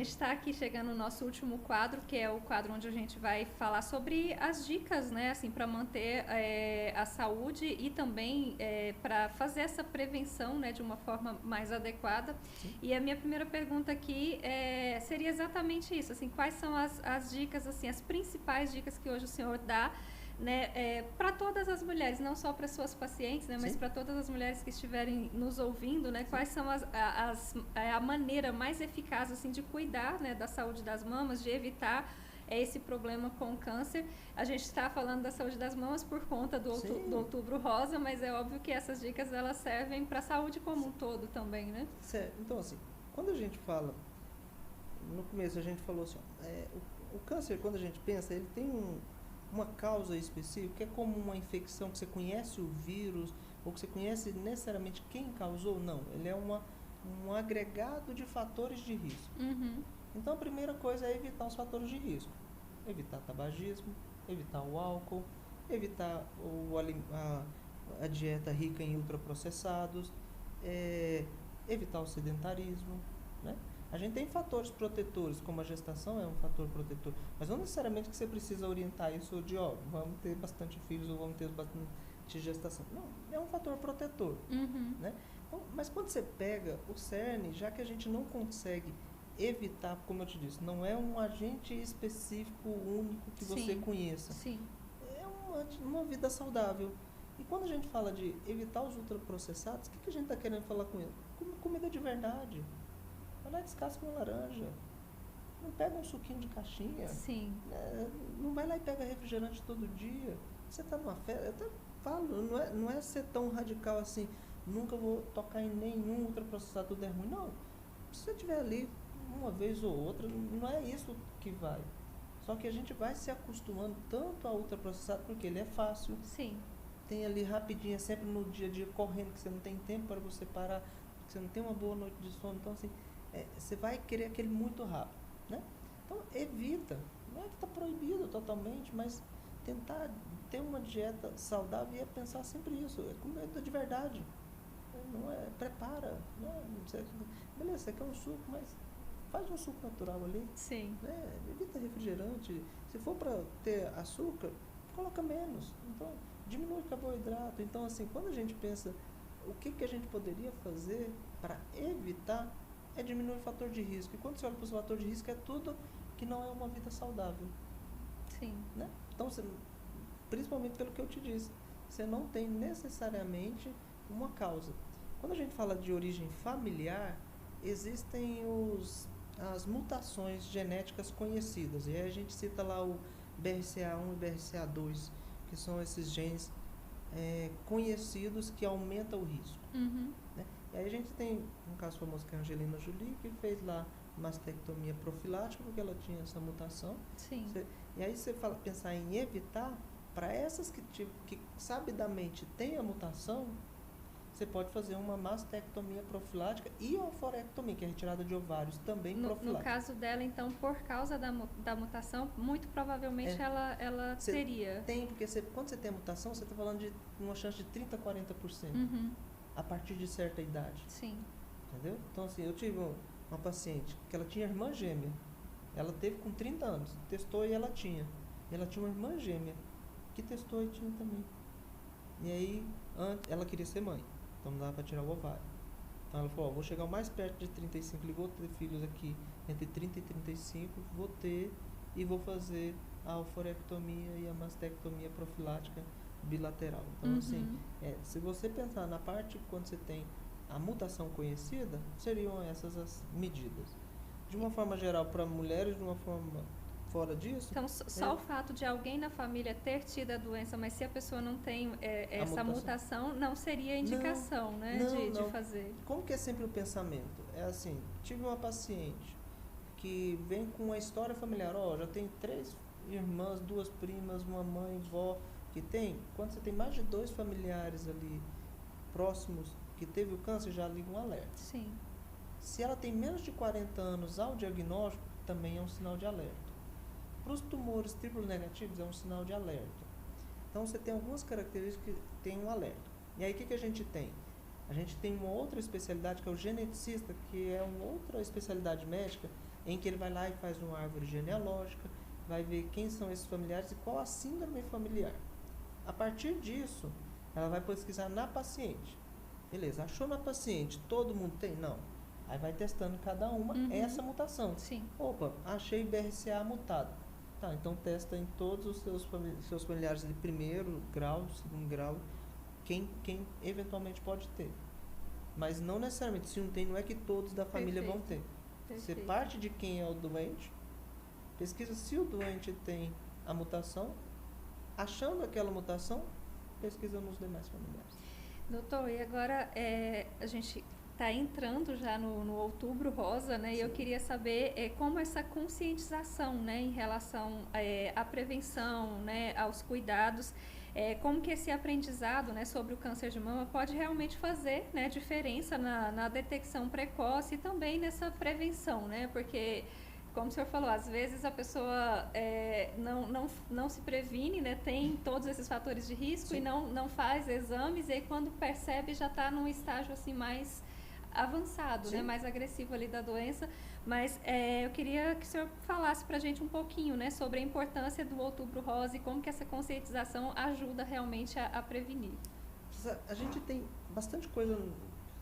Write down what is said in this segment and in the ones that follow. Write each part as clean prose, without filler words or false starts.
gente está aqui chegando no nosso último quadro, que é o quadro onde a gente vai falar sobre as dicas, né, assim, para manter a saúde e também para fazer essa prevenção, né, de uma forma mais adequada. Sim. E a minha primeira pergunta aqui seria exatamente isso, assim, quais são as dicas, assim, as principais dicas que hoje o senhor dá, né, para todas as mulheres, não só para suas pacientes, né, mas para todas as mulheres que estiverem nos ouvindo, né, quais são a maneira mais eficaz assim de cuidar, né, da saúde das mamas, de evitar esse problema com o câncer. A gente está falando da saúde das mamas por conta do Outubro Rosa, mas é óbvio que essas dicas elas servem para a saúde como um todo também, né? Certo. Então, assim, quando a gente fala, no começo a gente falou assim, o câncer, quando a gente pensa, ele tem uma causa específica, que é como uma infecção que você conhece o vírus, ou que você conhece necessariamente quem causou. Não, ele é um agregado de fatores de risco. Uhum. Então a primeira coisa é evitar os fatores de risco. Evitar tabagismo, evitar o álcool, evitar a dieta rica em ultraprocessados, evitar o sedentarismo, né? A gente tem fatores protetores, como a gestação é um fator protetor, mas não necessariamente que você precisa orientar isso de, vamos ter bastante filhos ou vamos ter bastante gestação. Não, é um fator protetor, né? Então, mas quando você pega o cerne, já que a gente não consegue evitar, como eu te disse, não é um agente específico único que você conheça. Sim. É uma vida saudável. E quando a gente fala de evitar os ultraprocessados, o que a gente está querendo falar com ele? Comida de verdade. Vai lá e descasca uma laranja. Não pega um suquinho de caixinha. Sim. Não vai lá e pega refrigerante todo dia. Você está numa festa, eu até falo, não é ser tão radical assim, nunca vou tocar em nenhum ultraprocessado, tudo é ruim. Não. Se você estiver ali uma vez ou outra, não é isso que vai. Só que a gente vai se acostumando tanto ao ultraprocessado porque ele é fácil. Sim. Tem ali rapidinho, sempre no dia a dia correndo, que você não tem tempo para você parar, que você não tem uma boa noite de sono. Então, assim, você vai querer aquele muito rápido, né? Então, evita. Não é que está proibido totalmente, mas tentar ter uma dieta saudável e é pensar sempre isso. É comida de verdade. Não é, prepara. Beleza, você quer um suco, mas faz um suco natural ali. Sim. Né? Evita refrigerante. Se for para ter açúcar, coloca menos. Então, diminui o carboidrato. Então, assim, quando a gente pensa o que a gente poderia fazer para evitar, é diminuir o fator de risco. E quando você olha para o fator de risco, é tudo que não é uma vida saudável. Sim. Né? Então, principalmente pelo que eu te disse, você não tem necessariamente uma causa. Quando a gente fala de origem familiar, existem as mutações genéticas conhecidas. E aí a gente cita lá o BRCA1 e BRCA2, que são esses genes conhecidos que aumentam o risco. Né? E aí a gente tem um caso famoso que é a Angelina Jolie, que fez lá mastectomia profilática porque ela tinha essa mutação. Sim. E aí você pensar em evitar, para essas que sabidamente têm a mutação, você pode fazer uma mastectomia profilática e oforectomia, que é retirada de ovários, também profilática. No caso dela, então, por causa da mutação, muito provavelmente ela teria. Tem, porque quando você tem a mutação, você está falando de uma chance de 30% a 40%. A partir de certa idade. Sim. Entendeu? Então, assim, eu tive uma paciente que ela tinha irmã gêmea. Ela teve com 30 anos, testou e ela tinha. E ela tinha uma irmã gêmea, que testou e tinha também. E aí, ela queria ser mãe. Então não dava para tirar o ovário. Então ela falou, vou chegar o mais perto de 35, vou ter filhos aqui entre 30 e 35, vou ter e vou fazer a oforectomia e a mastectomia profilática bilateral. Então, assim, se você pensar na parte quando você tem a mutação conhecida, seriam essas as medidas. De uma forma geral para mulheres, de uma forma fora disso... Então, só o fato de alguém na família ter tido a doença, mas se a pessoa não tem essa mutação, não seria indicação, de fazer. Como que é sempre o pensamento? É assim, tive uma paciente que vem com uma história familiar. Já tem 3 irmãs, 2 primas, uma mãe, vó, que tem... Quando você tem mais de 2 familiares ali próximos que teve o câncer, já liga um alerta. Sim. Se ela tem menos de 40 anos ao diagnóstico, também é um sinal de alerta. Para os tumores triplo negativos, é um sinal de alerta. Então, você tem algumas características que tem um alerta. E aí, o que a gente tem? A gente tem uma outra especialidade, que é o geneticista, que é uma outra especialidade médica, em que ele vai lá e faz uma árvore genealógica, vai ver quem são esses familiares e qual a síndrome familiar. A partir disso, ela vai pesquisar na paciente. Beleza, achou na paciente, todo mundo tem? Não. Aí vai testando cada uma essa mutação. Sim. Opa, achei BRCA mutado. Tá, então testa em todos os seus familiares de primeiro grau, segundo grau, quem eventualmente pode ter. Mas não necessariamente, se um tem, não é que todos da família vão ter. Você parte de quem é o doente, pesquisa se o doente tem a mutação, achando aquela mutação, pesquisa nos demais familiares. Doutor, e agora a gente está entrando já no Outubro Rosa, né? Sim. E eu queria saber como essa conscientização, né, em relação à prevenção, né, aos cuidados, como que esse aprendizado, né, sobre o câncer de mama pode realmente fazer, né, diferença na detecção precoce e também nessa prevenção, né? Porque, como o senhor falou, às vezes a pessoa não se previne, né? Tem todos esses fatores de risco. Sim. E não faz exames, e aí quando percebe já está num estágio assim mais avançado, né? Mais agressivo ali da doença. Mas eu queria que o senhor falasse para a gente um pouquinho, né, sobre a importância do Outubro Rosa e como que essa conscientização ajuda realmente a prevenir. A gente tem bastante coisa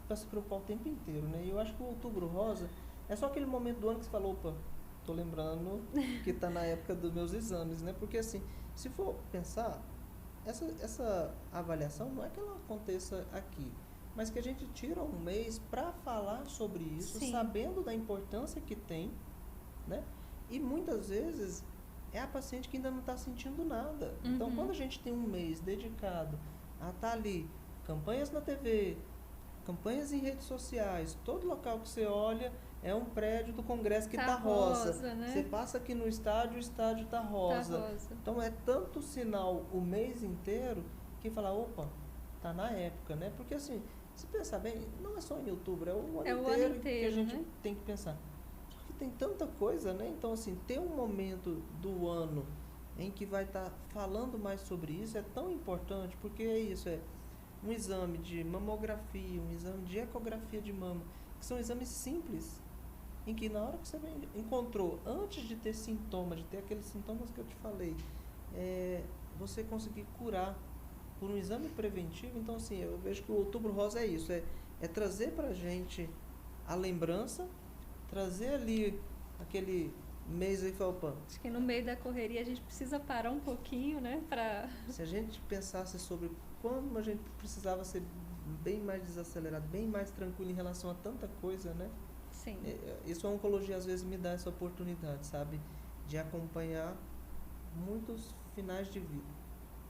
para se preocupar o tempo inteiro, né? E eu acho que o Outubro Rosa é só aquele momento do ano que você fala, opa, tô lembrando que está na época dos meus exames, né? Porque assim, se for pensar, essa avaliação não é que ela aconteça aqui, mas que a gente tira um mês para falar sobre isso, sim, sabendo da importância que tem, né? E muitas vezes é a paciente que ainda não está sentindo nada. Então, quando a gente tem um mês dedicado a estar ali, campanhas na TV, campanhas em redes sociais, todo local que você olha é um prédio do Congresso que tá rosa. Né? Você passa aqui no estádio, o estádio tá rosa. Então é tanto sinal o mês inteiro que fala, opa, tá na época, né? Porque assim, se pensar bem, não é só em outubro, é o ano inteiro que a gente, né, tem que pensar. Só que tem tanta coisa, né? Então assim, ter um momento do ano em que vai estar falando mais sobre isso é tão importante, porque é isso, é um exame de mamografia, um exame de ecografia de mama, que são exames simples, em que na hora que você encontrou, antes de ter sintoma, de ter aqueles sintomas que eu te falei, você conseguir curar por um exame preventivo. Então assim, eu vejo que o Outubro Rosa é isso, é trazer pra gente a lembrança, trazer ali aquele mês aí falpando. Acho que no meio da correria a gente precisa parar um pouquinho, né? Se a gente pensasse sobre como a gente precisava ser bem mais desacelerado, bem mais tranquilo em relação a tanta coisa, né? Sim. Isso a oncologia às vezes me dá essa oportunidade, sabe? De acompanhar muitos finais de vida.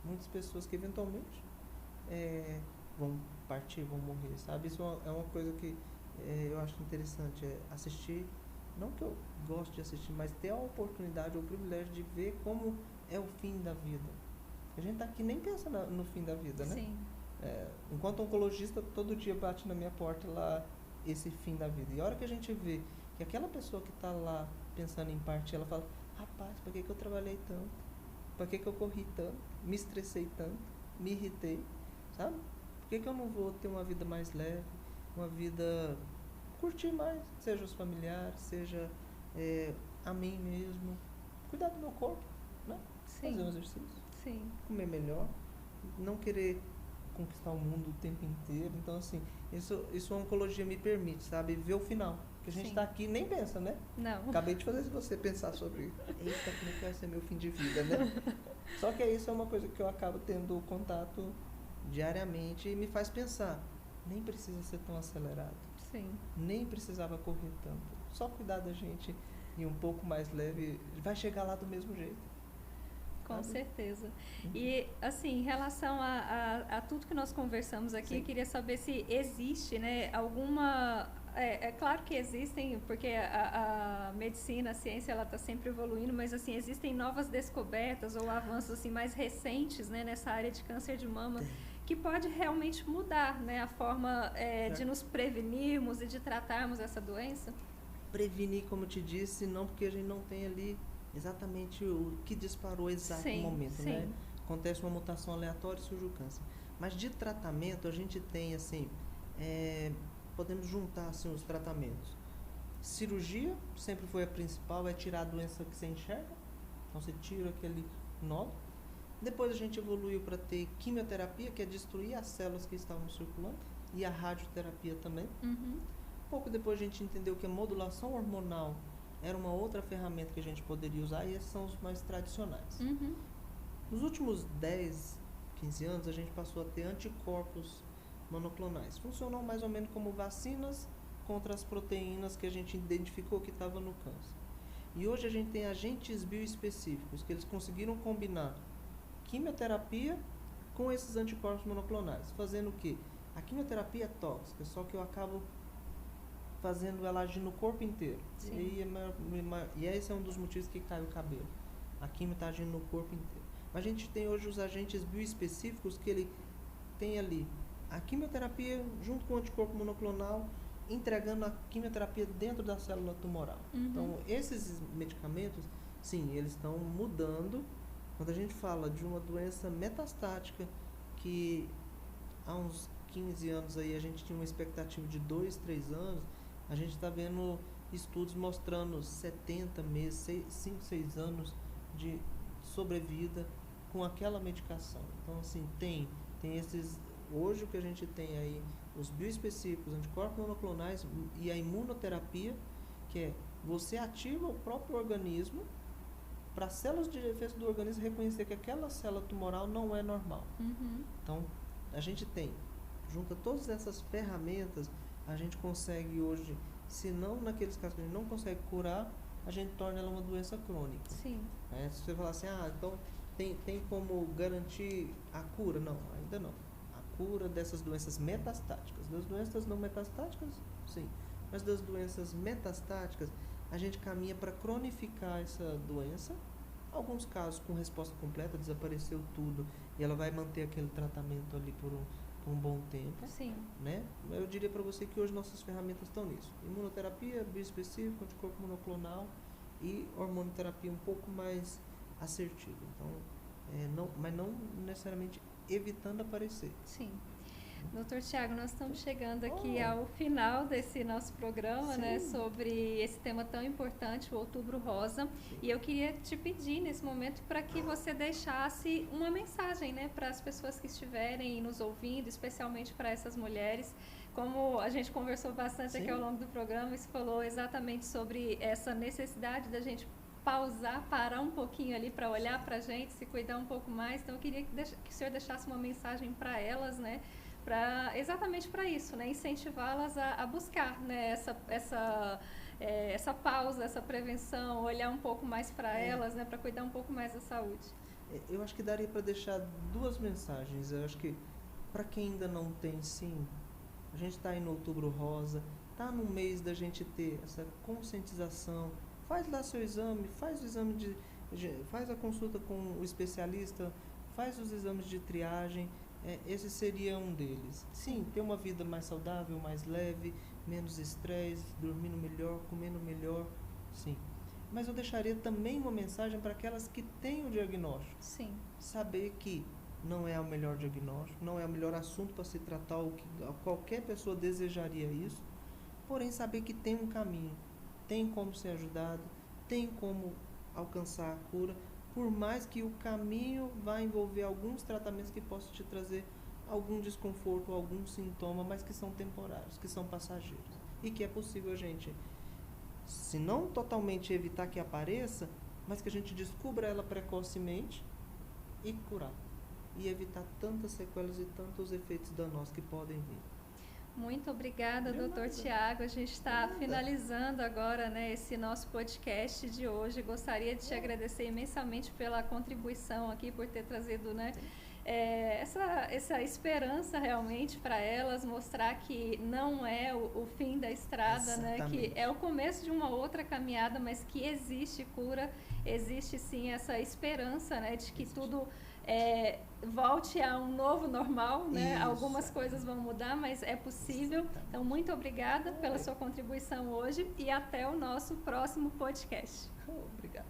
Muitas pessoas que eventualmente vão partir, vão morrer, sabe? Isso é uma coisa que eu acho interessante, assistir, não que eu gosto de assistir, mas ter a oportunidade ou o privilégio de ver como é o fim da vida. A gente tá aqui nem pensa no fim da vida, né? Sim. Enquanto oncologista, todo dia bate na minha porta lá esse fim da vida. E a hora que a gente vê que aquela pessoa que está lá pensando em partir, ela fala, rapaz, por que eu trabalhei tanto? Por que eu corri tanto? Me estressei tanto? Me irritei? Sabe? Por que eu não vou ter uma vida mais leve? Uma vida... curtir mais, seja os familiares, seja a mim mesmo, cuidar do meu corpo, né? Sim. Fazer um exercício, sim, comer melhor, não querer conquistar o mundo o tempo inteiro. Então assim, isso a oncologia me permite, sabe? Ver o final, que a gente está aqui nem pensa, né? Não. Acabei de fazer você pensar sobre, eita, como é que vai ser meu fim de vida, né? Só que isso é uma coisa que eu acabo tendo contato diariamente e me faz pensar, nem precisa ser tão acelerado. Sim. Nem precisava correr tanto. Só cuidar da gente e um pouco mais leve, vai chegar lá do mesmo jeito. Com certeza. E, assim, em relação a tudo que nós conversamos aqui, queria saber se existe, né, alguma... É claro que existem, porque a medicina, a ciência, ela está sempre evoluindo, mas, assim, existem novas descobertas ou avanços, assim, mais recentes, né, nessa área de câncer de mama, que pode realmente mudar, né, a forma de nos prevenirmos e de tratarmos essa doença? Prevenir, como eu te disse, não, porque a gente não tem ali exatamente o que disparou exato no momento, né? Acontece uma mutação aleatória e surge o câncer. Mas de tratamento, a gente tem, assim, podemos juntar, assim, os tratamentos. Cirurgia sempre foi a principal, é tirar a doença que você enxerga. Então você tira aquele nódulo. Depois a gente evoluiu para ter quimioterapia, que é destruir as células que estavam circulando, e a radioterapia também. Pouco depois a gente entendeu que a modulação hormonal era uma outra ferramenta que a gente poderia usar, e esses são os mais tradicionais. Nos últimos 10, 15 anos, a gente passou a ter anticorpos monoclonais. Funcionam mais ou menos como vacinas contra as proteínas que a gente identificou que estavam no câncer. E hoje a gente tem agentes bioespecíficos, que eles conseguiram combinar quimioterapia com esses anticorpos monoclonais, fazendo o quê? A quimioterapia é tóxica, só que eu acabo fazendo ela agir no corpo inteiro. E esse é um dos motivos que cai o cabelo. A quimio está agindo no corpo inteiro. Mas a gente tem hoje os agentes bioespecíficos, que ele tem ali a quimioterapia junto com o anticorpo monoclonal, entregando a quimioterapia dentro da célula tumoral. Então, esses medicamentos, sim, eles estão mudando. Quando a gente fala de uma doença metastática, que há uns 15 anos aí a gente tinha uma expectativa de 2, 3 anos, a gente está vendo estudos mostrando 70 meses, 5, 6 anos de sobrevida com aquela medicação. Então, assim, tem esses... Hoje o que a gente tem aí, os bioespecíficos, anticorpos monoclonais e a imunoterapia, que é você ativa o próprio organismo para as células de defesa do organismo reconhecer que aquela célula tumoral não é normal. Então, a gente tem, junta todas essas ferramentas, a gente consegue hoje, se não naqueles casos que a gente não consegue curar, a gente torna ela uma doença crônica. Sim. Se você falar assim, então tem como garantir a cura? Não, ainda não. A cura dessas doenças metastáticas. Das doenças não metastáticas, sim. Mas das doenças metastáticas, a gente caminha para cronificar essa doença. Alguns casos com resposta completa, desapareceu tudo e ela vai manter aquele tratamento ali por um bom tempo. Sim. Né? Eu diria para você que hoje nossas ferramentas estão nisso. Imunoterapia, bioespecífico, anticorpo monoclonal e hormonoterapia um pouco mais assertiva. Então, mas não necessariamente evitando aparecer. Sim. Doutor Tiago, nós estamos chegando aqui ao final desse nosso programa, né, sobre esse tema tão importante, o Outubro Rosa. E eu queria te pedir nesse momento para que você deixasse uma mensagem, né, para as pessoas que estiverem nos ouvindo, especialmente para essas mulheres. Como a gente conversou bastante aqui ao longo do programa, você falou exatamente sobre essa necessidade da gente parar um pouquinho ali para olhar para a gente, se cuidar um pouco mais. Então eu queria que o senhor deixasse uma mensagem para elas, né, exatamente para isso, né, incentivá-las a buscar, né, essa pausa, essa prevenção, olhar um pouco mais para elas, né, para cuidar um pouco mais da saúde. Eu acho que daria para deixar duas mensagens. Eu acho que para quem ainda não tem, sim, a gente está aí no Outubro Rosa, está no mês da gente ter essa conscientização. Faz lá seu exame, faz o exame faz a consulta com o especialista, faz os exames de triagem. Esse seria um deles. Sim, ter uma vida mais saudável, mais leve, menos estresse, dormindo melhor, comendo melhor, sim. Mas eu deixaria também uma mensagem para aquelas que têm o diagnóstico. Sim. Saber que não é o melhor diagnóstico, não é o melhor assunto para se tratar, o que qualquer pessoa desejaria isso, porém saber que tem um caminho, tem como ser ajudado, tem como alcançar a cura, por mais que o caminho vá envolver alguns tratamentos que possam te trazer algum desconforto, algum sintoma, mas que são temporários, que são passageiros. E que é possível a gente, se não totalmente evitar que apareça, mas que a gente descubra ela precocemente e curar. E evitar tantas sequelas e tantos efeitos danosos que podem vir. Muito obrigada, doutor Tiago. A gente está finalizando agora, né, esse nosso podcast de hoje. Gostaria de te agradecer imensamente pela contribuição aqui, por ter trazido, né, essa esperança realmente para elas, mostrar que não é o fim da estrada, né, que é o começo de uma outra caminhada, mas que existe cura, existe sim essa esperança, né, de que tudo volte a um novo normal, né? Algumas coisas vão mudar, mas é possível. Então, muito obrigada pela sua contribuição hoje e até o nosso próximo podcast. Obrigado.